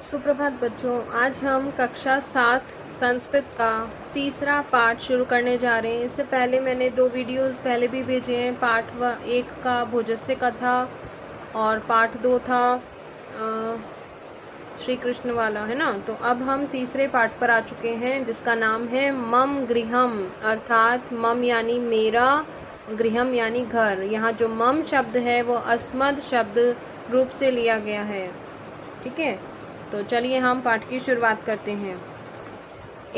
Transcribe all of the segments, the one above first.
सुप्रभात बच्चों, आज हम कक्षा 7 संस्कृत का तीसरा पाठ शुरू करने जा रहे हैं। इससे पहले मैंने 2 वीडियोस पहले भी भेजे हैं। पाठ 1 का भोजस्य का था और पाठ 2 था श्री कृष्ण वाला, है ना। तो अब हम तीसरे पाठ पर आ चुके हैं जिसका नाम है मम गृहम, अर्थात मम यानी मेरा, गृहम यानी घर। यहाँ जो मम शब्द है वो अस्मद शब्द रूप से लिया गया है, ठीक है। तो चलिए हम पाठ की शुरुआत करते हैं।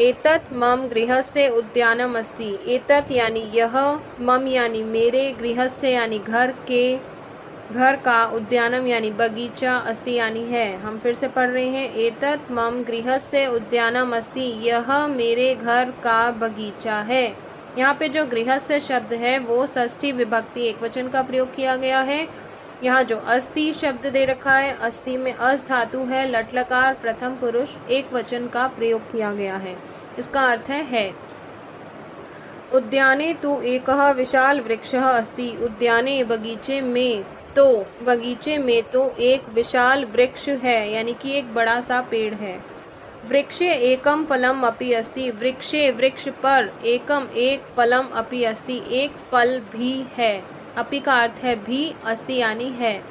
एतत् मम गृहस्य उद्यानम अस्ति। एतत् यानी यह, मम यानी मेरे, गृहस्य यानी घर के, घर का, उद्यानम यानी बगीचा, अस्ति यानी है। हम फिर से पढ़ रहे हैं। एतत् मम गृहस्य उद्यानम अस्ति, यह मेरे घर का बगीचा है। यहाँ पे जो गृहस्य शब्द है वो षष्ठी विभक्ति एकवचन का प्रयोग किया गया है। यहाँ जो अस्ति शब्द दे रखा है, अस्ति में अस धातु है, लट लकार प्रथम पुरुष एक वचन का प्रयोग किया गया है। इसका अर्थ है। उद्याने तु एकः विशाल वृक्षः अस्ति। उद्याने बगीचे में, तो बगीचे में तो एक विशाल वृक्ष है, यानी कि एक बड़ा सा पेड़ है। वृक्षे एकम फलम अपि अस्ति। वृक्षे वृक्ष पर, एकम एक, फलम अपि अस्ति एक फल भी है। अपि का अर्थ है भी, अस्ति यानी है।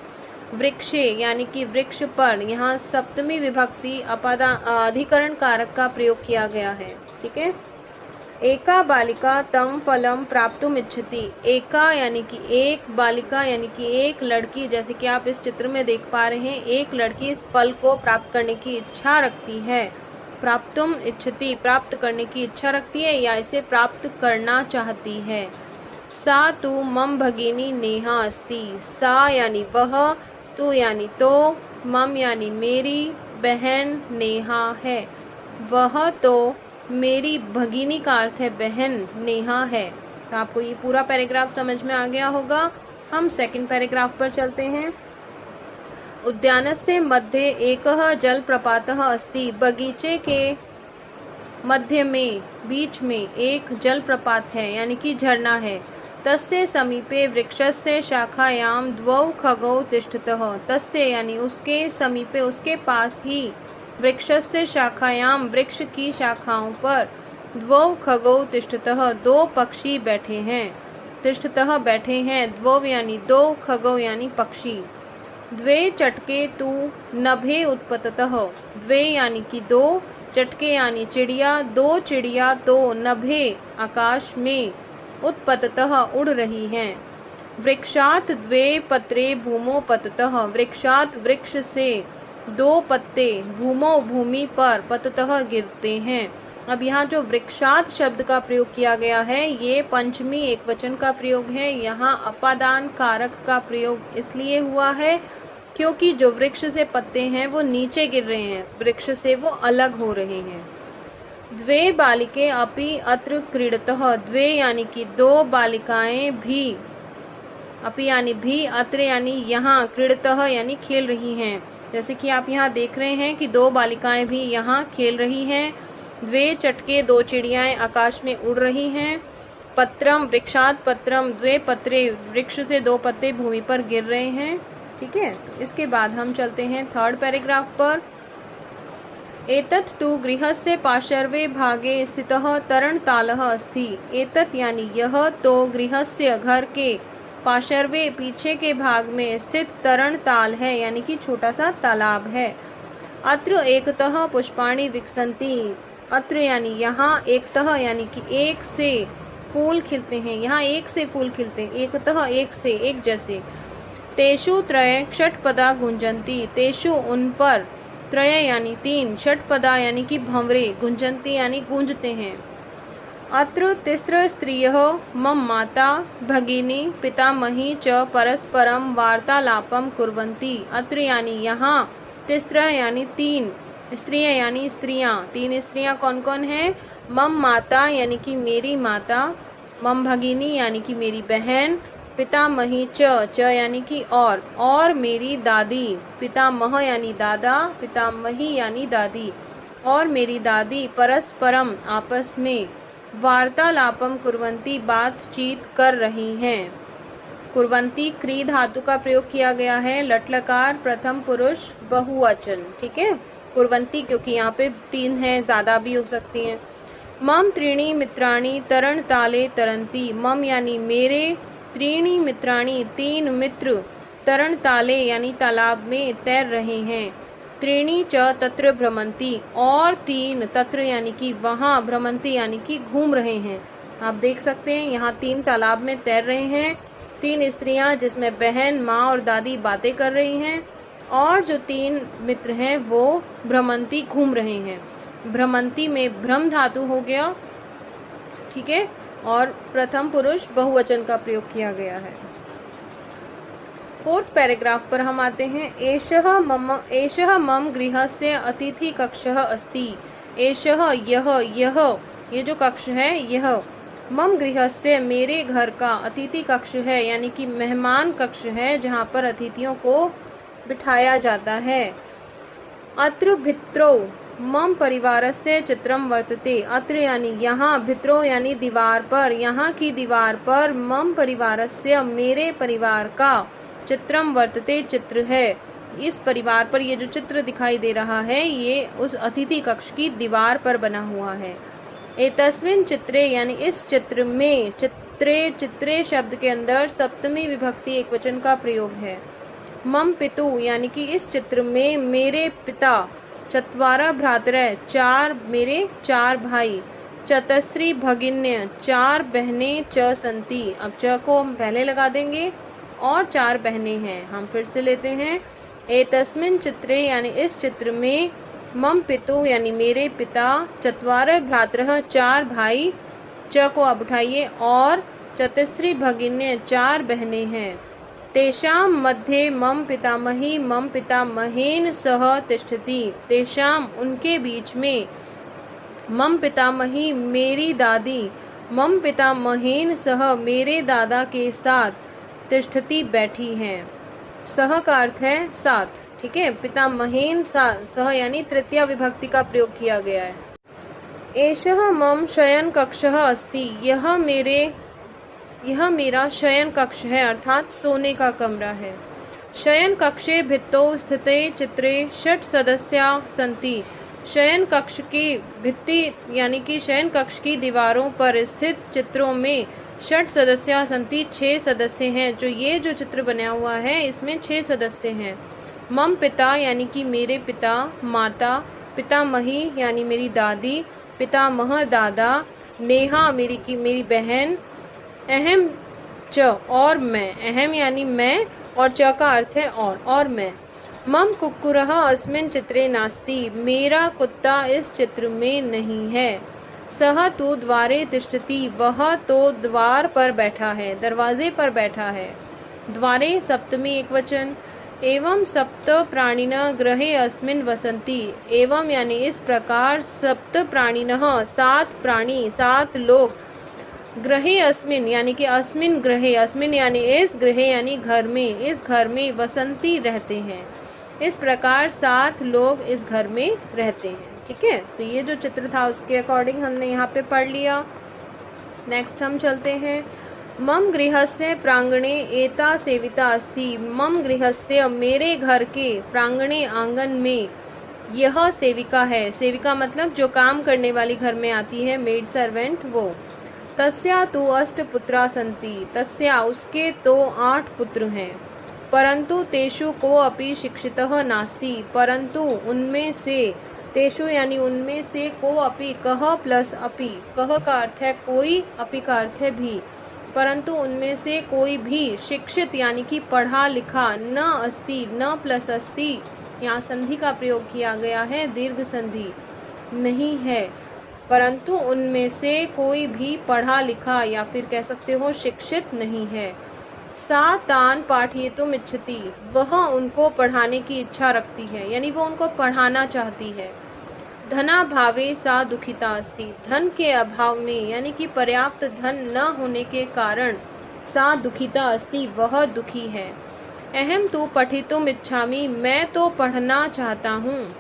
वृक्षे यानी कि वृक्ष पर, यहाँ सप्तमी विभक्ति अधिकरण कारक का प्रयोग किया गया है, ठीक है। एका बालिका तम फलम प्राप्तुम इच्छति। एका यानी कि एक, बालिका यानी कि एक लड़की, जैसे कि आप इस चित्र में देख पा रहे हैं। एक लड़की इस फल को प्राप्त करने की इच्छा रखती है। प्राप्तुम इच्छति, प्राप्त करने की इच्छा रखती है या इसे प्राप्त करना चाहती है। सा तु मम भगिनी नेहा अस्ति। सा यानी वह, तू यानी तो, मम यानी मेरी बहन नेहा है। वह तो मेरी भगिनी का अर्थ है बहन, नेहा है। तो आपको ये पूरा पैराग्राफ समझ में आ गया होगा। हम सेकंड पैराग्राफ पर चलते हैं। उद्यानस्य मध्ये एकः जलप्रपातः अस्ति। बगीचे के मध्य में, बीच में एक जलप्रपात है, यानी कि झरना है। तस्य समीपे वृक्षस्य शाखायां द्वौ खगौ तिष्ठतः। तस्य यानी उसके, समीपे उसके पास ही, वृक्षस्य शाखायां वृक्ष की शाखाओं पर, द्वौ खगौ तिष्ठतः दो पक्षी बैठे हैं। तिष्ठतः बैठे हैं, द्वौ यानी दो, खगौ यानी पक्षी। द्वे चटके तु नभे उत्पततः। द्वे यानी कि दो, चटके यानी चिड़िया, दो चिड़िया तो नभे आकाश में, उत्पततः उड़ रही हैं। वृक्षात द्वे पत्रे भूमो पततः। वृक्षात वृक्ष से दो पत्ते, भूमो भूमि पर, पततः गिरते हैं। अब यहाँ जो वृक्षात शब्द का प्रयोग किया गया है ये पंचमी एकवचन का प्रयोग है। यहाँ अपादान कारक का प्रयोग इसलिए हुआ है क्योंकि जो वृक्ष से पत्ते हैं वो नीचे गिर रहे हैं, वृक्ष से वो अलग हो रहे हैं। द्वे बालिके अपि अत्र क्रीडतः। द्वे यानी कि दो, बालिकाएं भी, अपि यानी भी, अत्र यानी यहाँ, क्रीडतः यानी खेल रही हैं। जैसे कि आप यहाँ देख रहे हैं कि दो बालिकाएं भी यहाँ खेल रही हैं। द्वे चटके, दो चिड़ियाएं आकाश में उड़ रही हैं। पत्रम, वृक्षात पत्रम, द्वे पत्रे, वृक्ष से दो पत्ते भूमि पर गिर रहे हैं, ठीक है। तो इसके बाद हम चलते हैं थर्ड पैराग्राफ पर। एतत् तु गृहस्य पार्श्वे भागे स्थितः तरणतालः अस्ति। एतत् यानी यह, तो गृहस्य घर के, पार्श्वे पीछे के भाग में स्थित तरणताल है, यानी कि छोटा सा तालाब है। अत्र एकतः पुष्पाणि विकसन्ति। अत्र यानी यहाँ, एकतः यानी कि एक से फूल खिलते हैं। यहाँ एक से फूल खिलते हैं, एकतः एक से, एक जैसे। तेषु त्रय षट्पदा गुंजन्ति। तेषु उन पर, त्रय यानी तीन, षट्पदा यानी कि भंवरे, गुंजन्ति यानी गूंजते हैं। अत्र तिस्र स्त्रियः मम माता भगिनी पितामही च परस्परम वार्तालापम कुर्वन्ति। अत्र यानी यहाँ, तिस्र यानी तीन, स्त्रियां यानी स्त्रियां, तीन स्त्रियां कौन कौन हैं? मम माता यानी कि मेरी माता, मम भगिनी यानी कि मेरी बहन, पितामही च यानी कि और मेरी दादी, पितामह यानी दादा, पितामही यानी दादी, और मेरी दादी, परस्परम आपस में, वार्तालापम कुर्वन्ति बातचीत कर रही हैं। कुर्वन्ति क्री धातु का प्रयोग किया गया है, लट लकार प्रथम पुरुष बहुवचन, ठीक है। कुर्वन्ति, क्योंकि यहाँ पे 3 हैं, ज़्यादा भी हो सकती हैं। मम त्रीणी मित्राणि तरण ताले तरंती, मम यानी मेरे, त्रीणी मित्राणि 3 मित्र, तरण ताले यानी तालाब में तैर रहे हैं, त्रीणी च तत्र भ्रमंती और 3 तत्र यानी कि वहाँ, भ्रमंती यानी कि घूम रहे हैं। आप देख सकते हैं यहाँ 3 तालाब में तैर रहे हैं, 3 स्त्रियां जिसमें बहन, माँ और दादी बातें कर रही हैं, और जो 3 मित्र हैं वो भ्रमंती घूम रहे हैं। भ्रमंती में भ्रम धातु हो गया, ठीक है, और प्रथम पुरुष बहुवचन का प्रयोग किया गया है। 4th पैराग्राफ पर हम आते हैं। एषः मम गृहस्य अतिथि कक्षः अस्ति। एषः यह ये जो कक्ष है यह, मम गृहस्य मेरे घर का, अतिथि कक्ष है यानी कि मेहमान कक्ष है जहाँ पर अतिथियों को बिठाया जाता है। अत्र भित्रो मम परिवारस्य चित्रम वर्तते। अत्र यानी यहाँ, भित्रो यानी दीवार पर, यहाँ की दीवार पर, मम परिवारस्य मेरे परिवार का, चित्रम वर्तते चित्र है। इस परिवार पर ये जो चित्र दिखाई दे रहा है ये उस अतिथि कक्ष की दीवार पर बना हुआ है। एतस्मिन् चित्रे यानी इस चित्र में, चित्रे शब्द के अंदर सप्तमी विभक्ति एकवचन का प्रयोग है। मम पितु यानी कि इस चित्र में मेरे पिता, चत्वारः भ्रातरः 4 मेरे 4 भाई, चतस्री भगिन्य 4 बहनें, च सन्ति, अब च को हम पहले लगा देंगे, और 4 बहनें हैं। हम फिर से लेते हैं। एतस्मिन् चित्रे यानी इस चित्र में, मम पितु यानी मेरे पिता, चत्वारः भ्रातरः 4 भाई, च को अब उठाइए, और चतस्री भगिन्य 4 बहनें हैं। तेषाम मध्ये मम पितामही मम पितामहेन सह तिष्ठति। तेषाम उनके बीच में, मम पितामही मेरी दादी, मम पितामहेन सह मेरे दादा के साथ, तिष्ठति बैठी हैं। सह का अर्थ है साथ, ठीक है। पितामहेन सह यानी तृतीया विभक्ति का प्रयोग किया गया है। एषः मम शयन कक्षः अस्ति। यह मेरा शयन कक्ष है, अर्थात सोने का कमरा है। शयन कक्षे भित्तौ स्थिते चित्रे 6 सदस्या सन्ति। शयन कक्ष की भित्ति यानी कि शयन कक्ष की दीवारों पर स्थित चित्रों में 6 सदस्या सन्ति 6 सदस्य हैं। जो ये जो चित्र बना हुआ है इसमें 6 सदस्य हैं। मम पिता यानी कि मेरे पिता, माता, पितामही यानी मेरी दादी, पितामह दादा, नेहा मेरी बहन, अहम च और मैं, अहम यानी मैं, और च का अर्थ है और मैं। मम कुक्कुरः अस्मिन् चित्रे नास्ति। मेरा कुत्ता इस चित्र में नहीं है। सह तु द्वारे तिष्ठति। वह तो द्वार पर बैठा है, दरवाजे पर बैठा है। द्वारे सप्तमी एकवचन। एवं सप्त प्राणिनः गृहे अस्मिन् वसन्ति। एवं यानी इस प्रकार, सप्त प्राणिनः 7 प्राणी, 7 लोग, गृहे अस्मिन् यानी कि अस्मिन् गृहे, अस्मिन् यानी इस, गृहे यानी घर में, इस घर में, वसंती रहते हैं। इस प्रकार 7 लोग इस घर में रहते हैं, ठीक है। तो ये जो चित्र था उसके अकॉर्डिंग हमने यहाँ पे पढ़ लिया। नेक्स्ट हम चलते हैं। मम गृहस्य प्रांगणे एता सेविता अस्ति। मम गृहस्य मेरे घर के, प्रांगणे आंगन में, यह सेविका है। सेविका मतलब जो काम करने वाली घर में आती है, मेड सर्वेंट, वो। तस्या तु 8 पुत्रा सन्ति। तस्या उसके तो 8 पुत्र हैं। परंतु तेषु को अपि शिक्षितः नास्ति। परंतु उनमें से, तेषु यानी उनमें से, को अपि, कह प्लस अपि, कह का अर्थ है कोई, अपि का अर्थ है भी, परंतु उनमें से कोई भी, शिक्षित यानी कि पढ़ा लिखा, न अस्ति, न प्लस अस्ति, यहाँ संधि का प्रयोग किया गया है, दीर्घ संधि, नहीं है। परंतु उनमें से कोई भी पढ़ा लिखा या फिर कह सकते हो शिक्षित नहीं है। सा तान पाठयितुम इच्छति। वह उनको पढ़ाने की इच्छा रखती है, यानी वो उनको पढ़ाना चाहती है। धनाभावे सा दुखिता अस्ति। धन के अभाव में यानी कि पर्याप्त धन न होने के कारण सा दुखिता अस्ति, वह दुखी है। अहम तो पठितुम इच्छामि। मैं तो पढ़ना चाहता हूँ।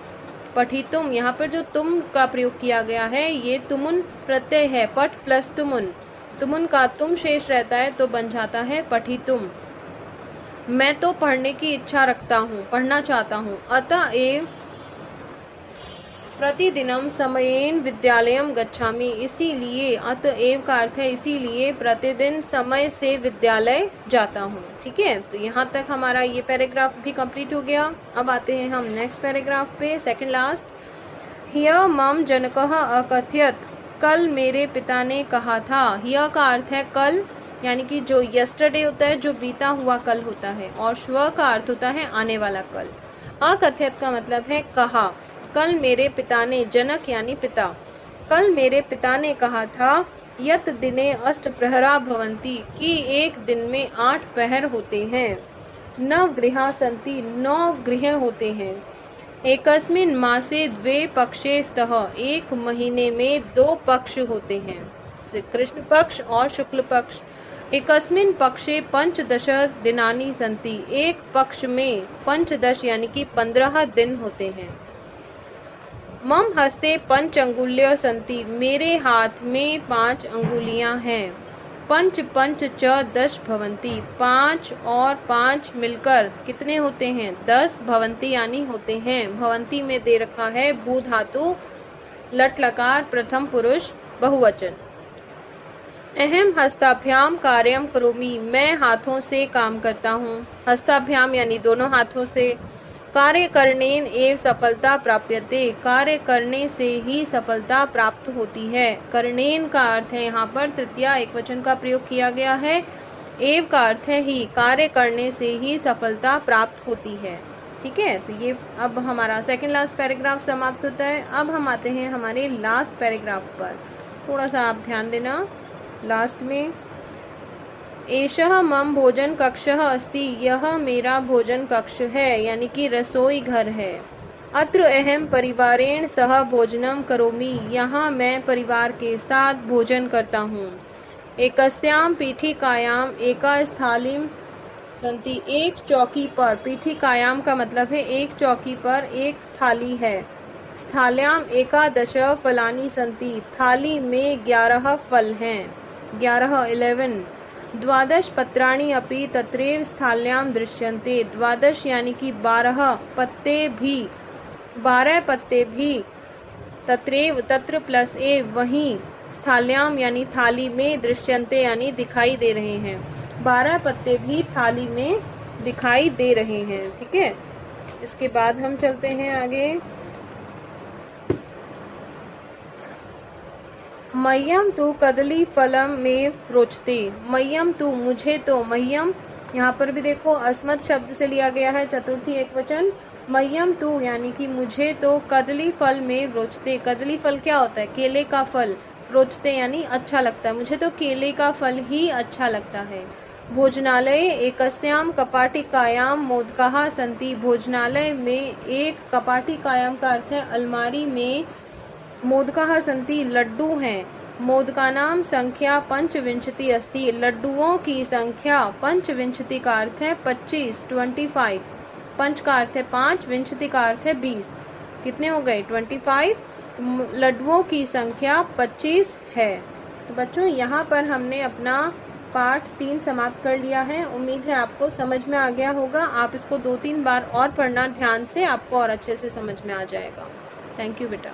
पठितुम, यहाँ पर जो तुम का प्रयोग किया गया है ये तुमुन प्रत्यय है, पठ प्लस तुमुन। तुमुन का तुम शेष रहता है तो बन जाता है पठितुम। मैं तो पढ़ने की इच्छा रखता हूँ, पढ़ना चाहता हूँ। अतएव प्रतिदिनम समयेन विद्यालयम गच्छामि, इसीलिए, अतएव का अर्थ है इसीलिए प्रतिदिन समय से विद्यालय जाता हूँ। ठीक है, तो यहाँ तक हमारा ये पैराग्राफ भी कंप्लीट हो गया। अब आते हैं हम नेक्स्ट पैराग्राफ पे, सेकंड लास्ट। हिय मम जनकः अकथयत, कल मेरे पिता ने कहा था। हिय का अर्थ है कल, यानी कि जो यस्टरडे होता है, जो बीता हुआ कल होता है, और श्व का अर्थ होता है आने वाला कल। अकथयत का मतलब है कहा। कल मेरे पिता ने, जनक यानी पिता, कल मेरे पिता ने कहा था, यत दिने अष्ट प्रहरा भवन्ति, कि एक दिन में 8 पहर होते हैं। 9 गृहा सन्ति, 9 गृह होते हैं। एकस्मिन् मासे 2 पक्षे स्तः, एक महीने में 2 पक्ष होते हैं, कृष्ण पक्ष और शुक्ल पक्ष। एकस्मिन् पक्षे 15 दिनानि सन्ति, एक पक्ष में 15 यानी कि 15 दिन होते हैं। मम हस्ते 5 अंगुल्य सन्ति, मेरे हाथ में 5 अंगुलियां हैं। 5 5 च 10 भवन्ति, 5 और 5 मिलकर कितने होते हैं? 10 भवन्ति यानी होते हैं। भवन्ति में दे रखा है भू धातु, लट लकार, प्रथम पुरुष बहुवचन। अहम हस्ताभ्याम कार्यम करोमि, मैं हाथों से काम करता हूँ। हस्ताभ्याम यानी दोनों हाथों से। कार्य करणेन एव सफलता प्राप्यते, कार्य करने से ही सफलता प्राप्त होती है। करणेन का अर्थ है यहाँ पर तृतीया एकवचन का प्रयोग किया गया है। एव का अर्थ है ही, कार्य करने से ही सफलता प्राप्त होती है। ठीक है, तो ये अब हमारा सेकंड लास्ट पैराग्राफ समाप्त होता है। अब हम आते हैं हमारे लास्ट पैराग्राफ पर। थोड़ा सा आप ध्यान देना लास्ट में। एषः मम भोजन कक्षः अस्ति, यह मेरा भोजन कक्ष है, यानी कि रसोई घर है। अत्र अहम परिवारेण सह भोजनम करोमि, यहाँ मैं परिवार के साथ भोजन करता हूँ। एकस्याम पीठिकायाम एका स्थालीम सन्ति, एक चौकी पर, पीठिकायाम का मतलब है एक चौकी पर एक थाली है। स्थाल्याम 11 फलानि सन्ति, थाली में 11 फल हैं। 11 द्वादश पत्राणि अपि तत्रैव स्थाल्यां दृश्यन्ते, 12 यानी कि 12 पत्ते भी, 12 पत्ते भी, तत्रैव तत्र प्लस एव वहीं, स्थाल्यां यानी थाली में, दृश्यन्ते यानी दिखाई दे रहे हैं। 12 पत्ते भी थाली में दिखाई दे रहे हैं। ठीक है, इसके बाद हम चलते हैं आगे। मह्यम तु कदली फलम में रोचते, मह्यम तु मुझे तो, मह्यम यहाँ पर भी देखो अस्मत् शब्द से लिया गया है, चतुर्थी एकवचन। मह्यम तु यानी कि मुझे तो, कदली फल में रोचते, कदली फल क्या होता है? केले का फल। रोचते यानी अच्छा लगता है, मुझे तो केले का फल ही अच्छा लगता है। भोजनालय एकस्याम कपाटिकायाम मोदकाः सन्ति, भोजनालय में एक, कपाटिकायाम का अर्थ है अलमारी में, मोदकाः सन्ति लड्डू हैं। मोदकानां संख्या 25 अस्ति, लड्डुओं की संख्या, 25 का अर्थ है 25, 25। पंच का अर्थ है 5, विंशति का अर्थ है 20। कितने हो गए? 25। लड्डुओं की संख्या 25 है। तो बच्चों यहाँ पर हमने अपना पाठ 3 समाप्त कर लिया है। उम्मीद है आपको समझ में आ गया होगा। आप इसको 2-3 बार और पढ़ना ध्यान से, आपको और अच्छे से समझ में आ जाएगा। थैंक यू बेटा।